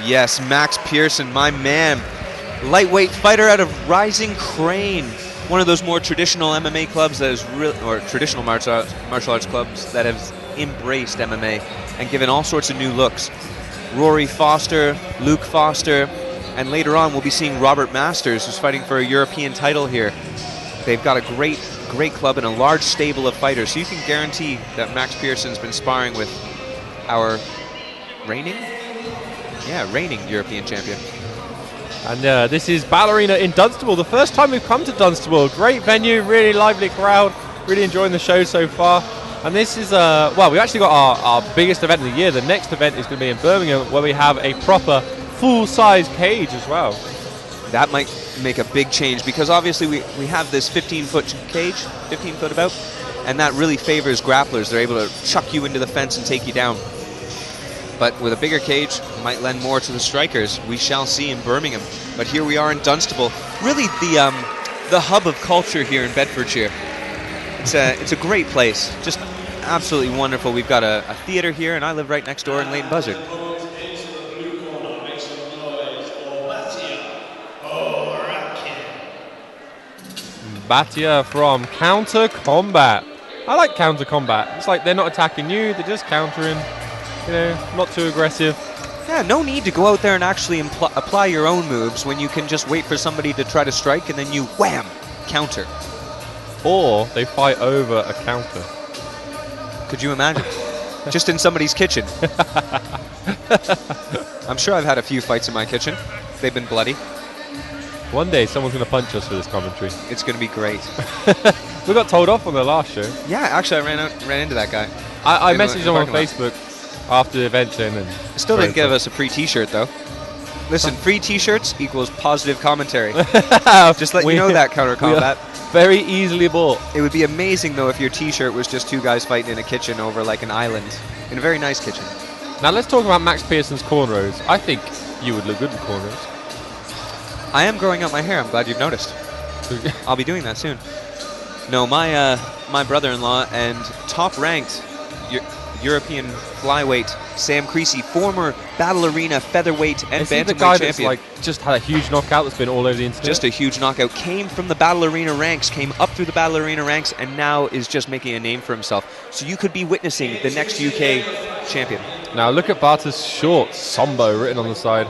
Yes, Max Pearson, my man. Lightweight fighter out of Rising Crane. One of those more traditional MMA clubs that is or traditional martial arts clubs that have embraced MMA and given all sorts of new looks. Rory Foster, Luke Foster, and later on we'll be seeing Robert Masters, who's fighting for a European title here. They've got a great club and a large stable of fighters, so you can guarantee that Max Pearson's been sparring with our reigning European champion. And this is Ballerina in Dunstable. The first time we've come to Dunstable. Great venue, really lively crowd. Really enjoying the show so far. And this is, well, we actually got our biggest event of the year. The next event is going to be in Birmingham, where we have a proper full-size cage as well. That might make a big change, because obviously we have this 15-foot cage, 15-foot about, and that really favors grapplers. They're able to chuck you into the fence and take you down. But with a bigger cage, might lend more to the strikers. We shall see in Birmingham. But here we are in Dunstable, really the hub of culture here in Bedfordshire. It's a great place, just absolutely wonderful. We've got a theatre here, and I live right next door in Leighton Buzzard. Bahtar from Counter Combat. I like Counter Combat. It's like they're not attacking you, they're just countering. You know, not too aggressive. Yeah, no need to go out there and actually apply your own moves when you can just wait for somebody to try to strike and then you wham, counter. Or they fight over a counter. Could you imagine? Just in somebody's kitchen. I'm sure I've had a few fights in my kitchen. They've been bloody. One day someone's going to punch us for this commentary. It's going to be great. We got told off on the last show. Yeah, actually I ran into that guy. I messaged him on Facebook after the event and still didn't give us a free t-shirt though. Listen, free t-shirts equals positive commentary. Just let you know that, Counter Combat. Very easily bought. It would be amazing though if your t-shirt was just two guys fighting in a kitchen over like an island. In a very nice kitchen. Now let's talk about Max Pearson's cornrows. I think you would look good in cornrows. I am growing out my hair, I'm glad you've noticed. I'll be doing that soon. No, my brother-in-law and top-ranked European flyweight Sam Creasy, former Battle Arena featherweight and bantamweight the guy champion. That's like just had a huge knockout that's been all over the internet. Just a huge knockout. Came from the Battle Arena ranks, came up through the Battle Arena ranks, and now is just making a name for himself. So you could be witnessing the next UK champion. Now look at Bahtar's shorts, Sombo written on the side.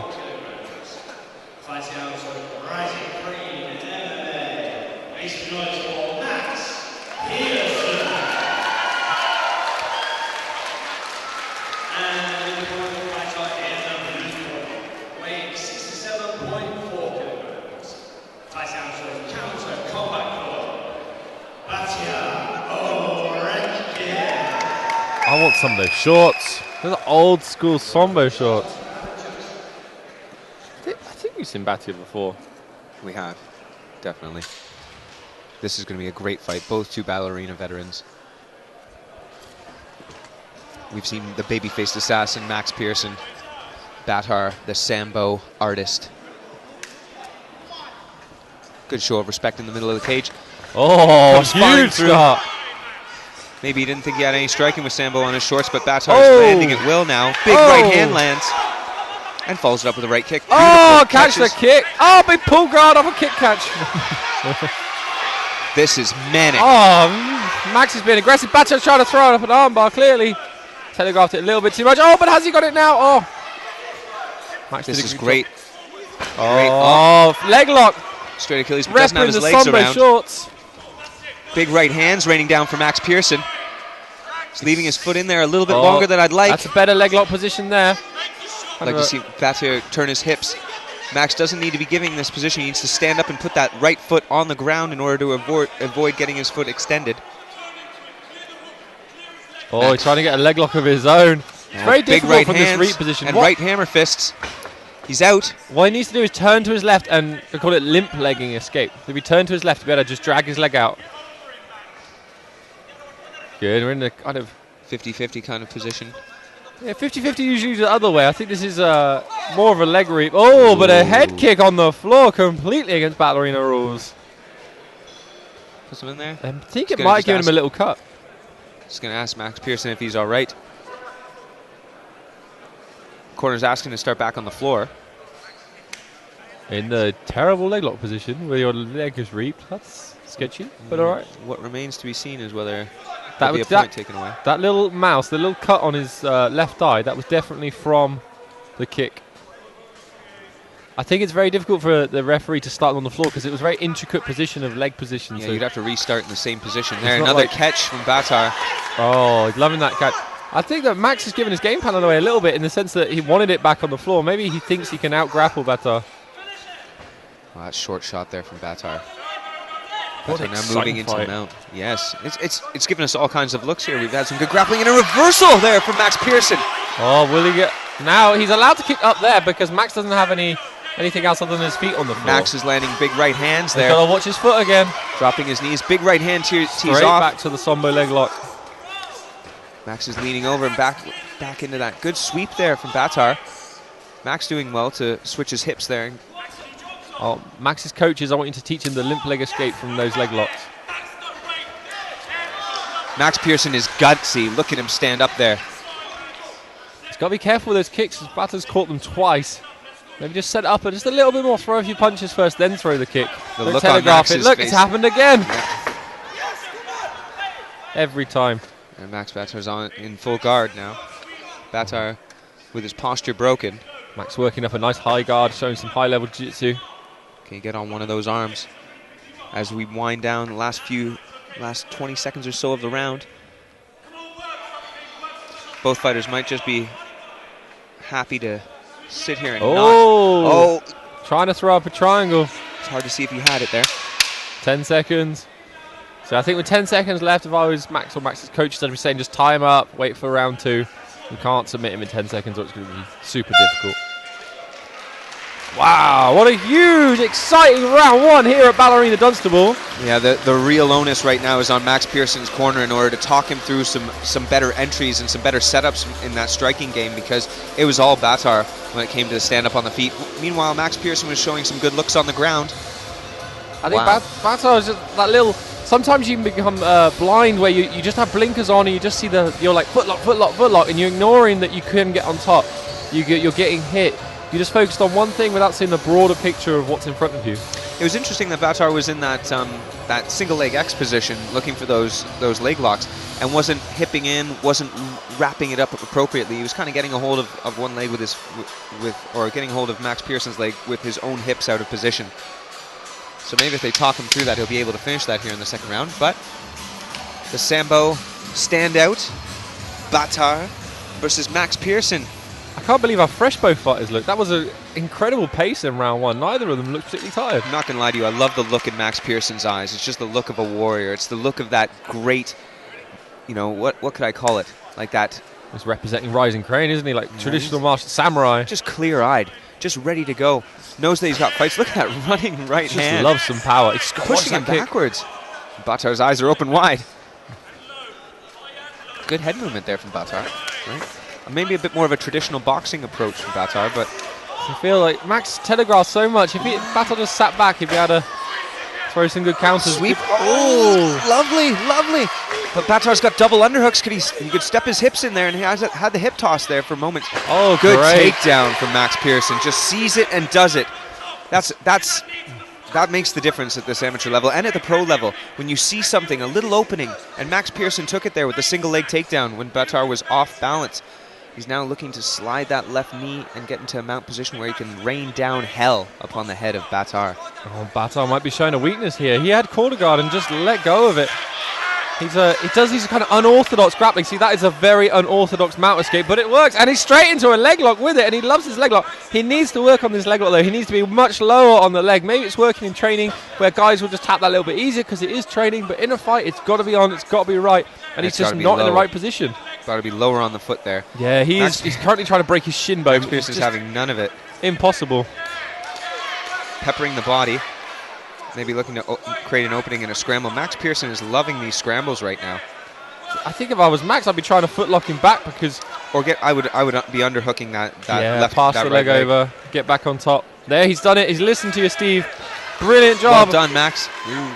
I want some of those shorts. Those are old school Sombo shorts. I think we've seen Bahtar before. We have, definitely. This is going to be a great fight. Both two Battle Arena veterans. We've seen the baby-faced assassin, Max Pearson. Bahtar, the Sambo artist. Good show of respect in the middle of the cage. Oh, huge start. Maybe he didn't think he had any striking with Sambo on his shorts, but Bahtar is landing at will now. Big right hand lands. And follows it up with a right kick. Oh, catch the kick. Oh, big pull guard off a kick catch. This is manic. Oh, Max has been aggressive. Bahtar's trying to throw it up an armbar, clearly. Telegraphed it a little bit too much. Oh, but has he got it now? Oh. Max, this is great. Oh, leg lock. Straight Achilles, but doesn't have his legs around. Shorts. Big right hands raining down for Max Pearson. He's leaving his foot in there a little bit longer than I'd like. That's a better leg lock position there. I'd like to see Bahtar turn his hips. Max doesn't need to be giving this position. He needs to stand up and put that right foot on the ground in order to avoid getting his foot extended. Oh, Max. He's trying to get a leg lock of his own. It's very difficult from this reach position. And right hammer fists. He's out. What he needs to do is turn to his left and they call it limp legging escape. If he turn to his left, he better just drag his leg out. Good, we're in a kind of 50-50 kind of position. Yeah, 50-50 usually the other way. I think this is more of a leg reap. Oh, but a head kick on the floor completely against Battle Arena rules. Put some in there. I think it might give him a little cut. Just going to ask Max Pearson if he's all right. Corner's asking to start back on the floor. In the terrible leg lock position where your leg is reaped. That's sketchy, but all right. What remains to be seen is whether that there'll be was a point taken away. That little mouse, the little cut on his left eye, that was definitely from the kick. I think it's very difficult for the referee to start on the floor because it was a very intricate position of leg position. Yeah, so you'd have to restart in the same position there. Another catch from Bahtar. Oh, he's loving that catch. I think that Max has given his game plan away a little bit in the sense that he wanted it back on the floor. Maybe he thinks he can out-grapple Bahtar. Oh, that short shot there from Bahtar. What Bahtar now exciting moving into fight. the mount. Yes, it's given us all kinds of looks here. We've had some good grappling and a reversal there from Max Pearson. Oh, will he get... Now, he's allowed to kick up there because Max doesn't have anything else other than his feet on the floor. Max is landing big right hands there. He's got to watch his foot again. Dropping his knees. Big right hand tees Straight off. back to the Sambo leg lock. Max is leaning over and back into that. Good sweep there from Bahtar. Max doing well to switch his hips there. Oh, Max's coaches, I want you to teach him the limp leg escape from those leg locks. Max Pearson is gutsy. Look at him stand up there. He's got to be careful with those kicks. His Bahtar's caught them twice. Maybe just set it up and just a little bit more. Throw a few punches first, then throw the kick. The Don't look on telegraph it. Max's Look, face. it's happened again. Yeah. Every time. And Max Bahtar's on in full guard now. Bahtar with his posture broken. Max working up a nice high guard, showing some high-level jiu-jitsu. Can you get on one of those arms as we wind down the last 20 seconds or so of the round? Both fighters might just be happy to sit here and not. Oh, Trying to throw up a triangle. it's hard to see if he had it there. 10 seconds. So I think with 10 seconds left, if I was Max or Max's coaches, I'd be saying just tie him up, wait for round 2. You can't submit him in 10 seconds or it's going to be super difficult. Wow, what a huge, exciting round 1 here at Ballerina Dunstable. Yeah, the real onus right now is on Max Pearson's corner in order to talk him through some better entries and some better setups in that striking game, because it was all Bahtar when it came to stand up on the feet. Meanwhile, Max Pearson was showing some good looks on the ground. I think Bahtar is just that little... Sometimes you can become blind where you just have blinkers on and you just see you're like footlock, and you're ignoring that you couldn't get on top. You're getting hit. You just focused on one thing without seeing the broader picture of what's in front of you. It was interesting that Bahtar was in that single leg X position, looking for those leg locks, and wasn't hipping in, wasn't wrapping it up appropriately. He was kind of getting a hold of one leg or getting hold of Max Pearson's leg with his own hips out of position. So maybe if they talk him through that, he'll be able to finish that here in the second round. But the Sambo standout, Bahtar versus Max Pearson. I can't believe how fresh both fighters look. That was an incredible pace in round 1. Neither of them looked particularly tired. I'm not going to lie to you, I love the look in Max Pearson's eyes. It's just the look of a warrior. It's the look of that great, what could I call it? Like that. He's representing Rising Crane, isn't he? Like traditional martial samurai. Just clear-eyed, just ready to go. Knows that he's got fights. Look at that running right Just hand. loves some power. He's Pushing him backwards. Bahtar's eyes are open wide. Good head movement there from Bahtar. Right? Maybe a bit more of a traditional boxing approach from Bahtar, but I feel like Max telegraphs so much. If Bahtar just sat back, he'd be able to throw some good counters. Sweep. Oh, lovely. But Bahtar's got double underhooks. He could step his hips in there, and he had the hip toss there for moments. Oh, good great takedown from Max Pearson. Just sees it and does it. That makes the difference at this amateur level and at the pro level. When you see something, a little opening, and Max Pearson took it there with a single leg takedown when Bahtar was off balance. He's now looking to slide that left knee and get into a mount position where he can rain down hell upon the head of Bahtar. Oh, Bahtar might be showing a weakness here. He had corner guard and just let go of it. He does these kind of unorthodox grappling. See, that is a very unorthodox mount escape, but it works. And he's straight into a leg lock with it, and he loves his leg lock. He needs to work on this leg lock, though. He needs to be much lower on the leg. Maybe it's working in training where guys will just tap that a little bit easier because it is training, but in a fight, it's got to be on, it's got to be right. And he's just not in the right position. Got to be lower on the foot there. Yeah, he's currently trying to break his shin bone. Max Pearson's having none of it. Impossible. Peppering the body. Maybe looking to create an opening in a scramble. Max Pearson is loving these scrambles right now. I think if I was Max, I'd be trying to footlock him back because... I would be underhooking that left. Pass the leg over, get back on top. There, he's done it. He's listened to you, Steve. Brilliant job. Well done, Max. Ooh.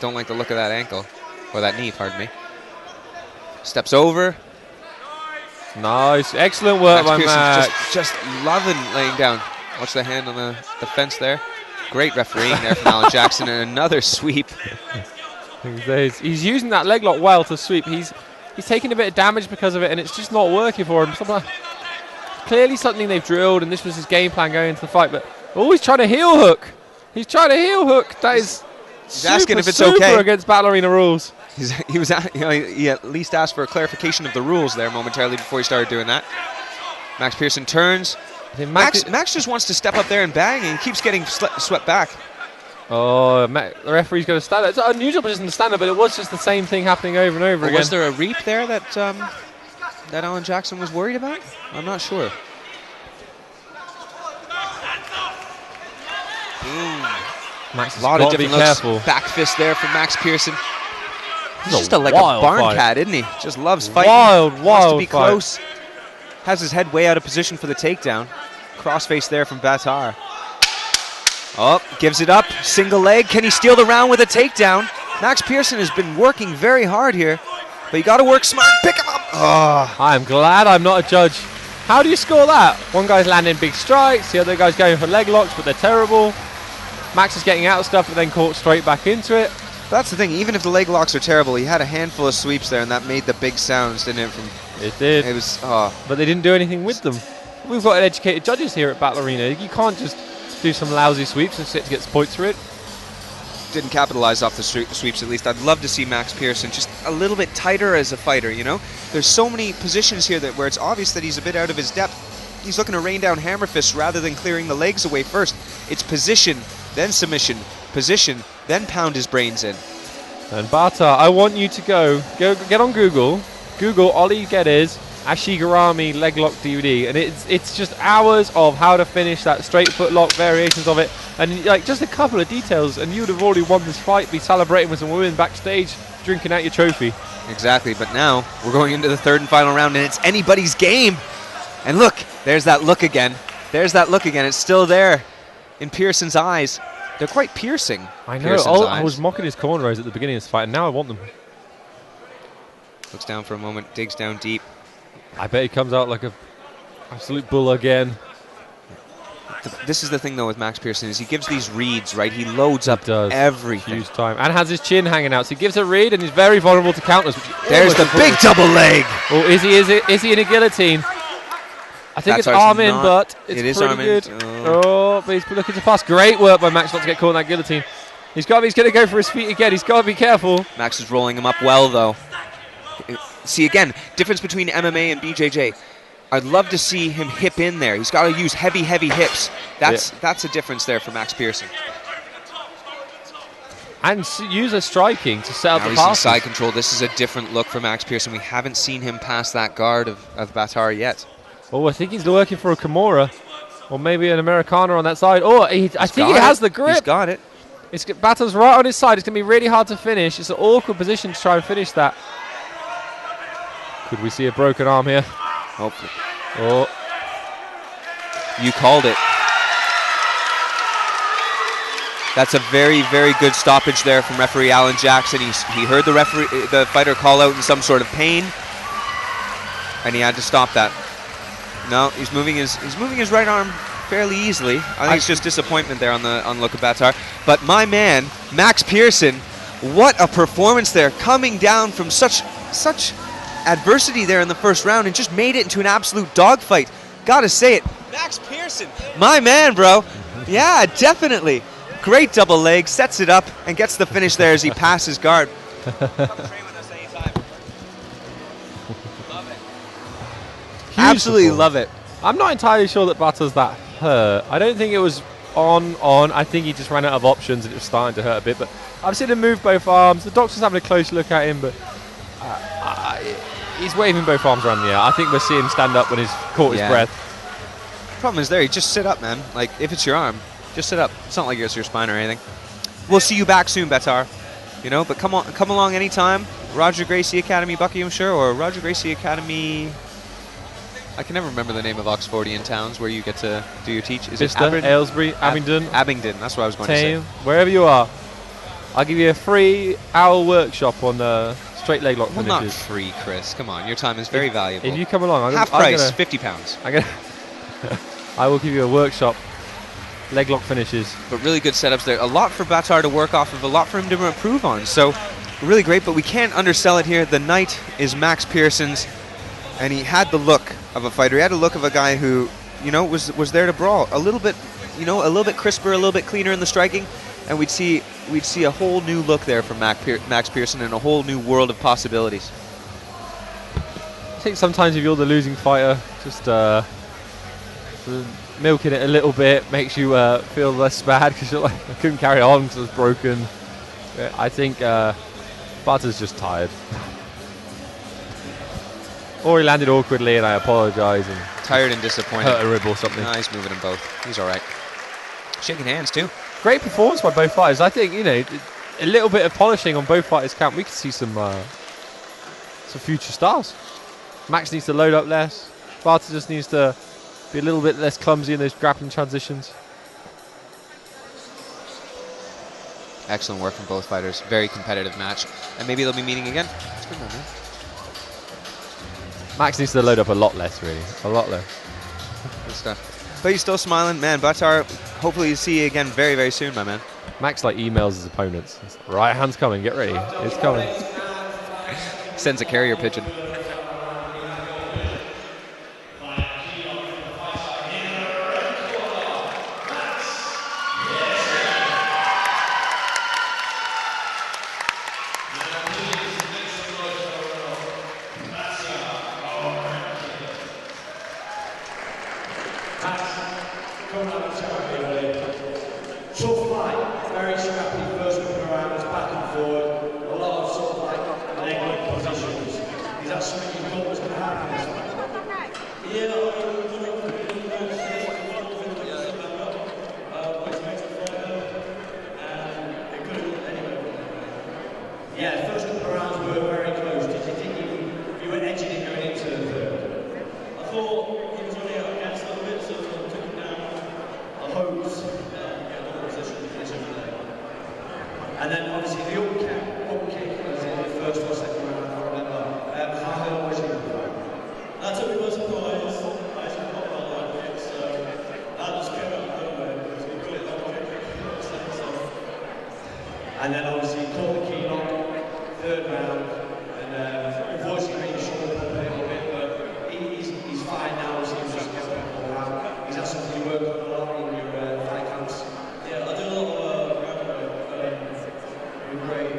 Don't like the look of that ankle. Or that knee, pardon me. Steps over. Nice. Excellent work by Pearson Max. just loving laying down. Watch the hand on the fence there. Great refereeing there from Alan Jackson, and another sweep. He's using that leg lock well to sweep. He's taking a bit of damage because of it, and it's just not working for him. Clearly something they've drilled, and this was his game plan going into the fight. But he's trying to heel hook. He's trying to heel hook. That is asking if it's super okay against Battle Arena rules. He at least asked for a clarification of the rules there momentarily before he started doing that. Max Pearson turns. Max just wants to step up there and bang, and he keeps getting swept back. Oh, the referee's going to stand up. It's an unusual position to stand up, but it was just the same thing happening over and over again. Was there a reap there that Alan Jackson was worried about? I'm not sure. Max a lot of different looks. Careful. Back fist there from Max Pearson. He's just like a wild barn fight. cat, isn't he? Just loves fighting. Wild wants to be fight. close. Has his head way out of position for the takedown. Crossface there from Bahtar. Oh, gives it up. Single leg. Can he steal the round with a takedown? Max Pearson has been working very hard here, but you got to work smart. Pick him up. Oh. I'm glad I'm not a judge. How do you score that? One guy's landing big strikes, the other guy's going for leg locks, but they're terrible. Max is getting out of stuff, but then caught straight back into it. That's the thing. Even if the leg locks are terrible, he had a handful of sweeps there, and that made the big sounds, didn't it? It did. It was. But they didn't do anything with them. We've got educated judges here at Battle Arena. You can't just do some lousy sweeps and sit to get points for it. Didn't capitalize off the sweeps, at least. I'd love to see Max Pearson just a little bit tighter as a fighter, you know? There's so many positions here where it's obvious that he's a bit out of his depth. He's looking to rain down hammer fists rather than clearing the legs away first. It's position, then submission, position, then pound his brains in. And Bahtar, I want you to go get on Google. Google Ollie Geddes Ashigarami leg lock DVD, and it's just hours of how to finish that straight foot lock, variations of it, and like just a couple of details, and you would have already won this fight, be celebrating with some women backstage, drinking out your trophy. Exactly, but now we're going into the third and final round, and it's anybody's game. And look, there's that look again. There's that look again. It's still there in Pearson's eyes. They're quite piercing. I know. I was mocking his corner rows at the beginning of this fight, and now I want them. Looks down for a moment, digs down deep. I bet he comes out like a absolute bull again. This is the thing, though, with Max Pearson, is he gives these reads, right? He loads up everything. Huge time. And has his chin hanging out. So he gives a read, and he's very vulnerable to counters. There's the big double leg. Oh, is he in a guillotine? I think it's arm in, but it's pretty good. Oh, but he's looking to pass. Great work by Max not to get caught in that guillotine. He's going to go for his feet again. He's got to be careful. Max is rolling him up well, though. See, again, difference between MMA and BJJ. I'd love to see him hip in there. He's got to use heavy hips. That's a difference there for Max Pearson. And use a striking to set up the passes. He's in side control. This is a different look for Max Pearson. We haven't seen him pass that guard of Bahtar yet. Oh, I think he's working for a Kimura. Or maybe an Americana on that side. Oh, I think he has the grip. He's got it. Bahtar's right on his side. It's going to be really hard to finish. It's an awkward position to try and finish that. Could we see a broken arm here? Hopefully. Oh. You called it. That's a very, very good stoppage there from referee Alan Jackson. He heard the fighter call out in some sort of pain, and he had to stop that. No, he's moving his right arm fairly easily. I think it's just disappointment there on the look of Bahtar. But my man, Max Pearson, what a performance there, coming down from such adversity there in the first round and just made it into an absolute dogfight. Gotta say it, Max Pearson, my man, bro. Yeah, definitely. Great double leg, sets it up and gets the finish there as he passes guard. Come train with us anytime. Love it. Absolutely love it. I'm not entirely sure that Bahtar's that hurt. I don't think it was on. I think he just ran out of options and it was starting to hurt a bit. But I've seen him move both arms. The doctor's having a close look at him, but he's waving both arms around the air. I think we're seeing him stand up when he's caught his breath. Problem is there, you just sit up, man. Like, if it's your arm, just sit up. It's not like it's your spine or anything. We'll see you back soon, Bahtar. You know, but come along anytime. Roger Gracie Academy, Buckinghamshire, or Roger Gracie Academy. I can never remember the name of Oxfordian towns where you get to do your teach. Is Bicester, it Aylesbury, Abingdon? Abingdon, that's what I was going to say. Wherever you are. I'll give you a 3-hour workshop on straight leg lock Well, finishes. not free, Chris. Come on, your time is very valuable. If you come along, half price, £50. I will give you a workshop. Leg lock finishes. But really good setups there. A lot for Bahtar to work off of, a lot for him to improve on. So really great, but we can't undersell it here. The night is Max Pearson's, and he had the look of a fighter. He had the look of a guy who, you know, was there to brawl. A little bit, you know, a little bit crisper, a little bit cleaner in the striking, and we'd see a whole new look there from Max Pearson and a whole new world of possibilities. I think sometimes if you're the losing fighter, just milking it a little bit makes you feel less bad because you're like, I couldn't carry on because I was broken. I think Bahtar's just tired. Or he landed awkwardly and I apologise. And tired and disappointed. Hurt a rib or something. No, he's moving them both. He's all right. Shaking hands too. Great performance by both fighters. I think, you know, a little bit of polishing on both fighters' count. We could see some future stars. Max needs to load up less. Bahtar just needs to be a little bit less clumsy in those grappling transitions. Excellent work from both fighters. Very competitive match. And maybe they'll be meeting again. It's good, man. Max needs to load up a lot less, really. A lot less. Good stuff. But he's still smiling. Man, Bahtar, hopefully you see you again very, very soon, my man. Max like emails his opponents. Right hand's coming, get ready. It's coming. Sends a carrier pigeon. And then obviously the up kick was in the first or second round, I can't remember. How was it? That took me by surprise. I actually got that low kick, so that just came out of nowhere. So we got it low kick. And then obviously caught the key lock, third round, and unfortunately made short a little bit, but he's fine now, so he's just getting all out. He's had something to work on a lot in your fight camps. Yeah, I do a lot of great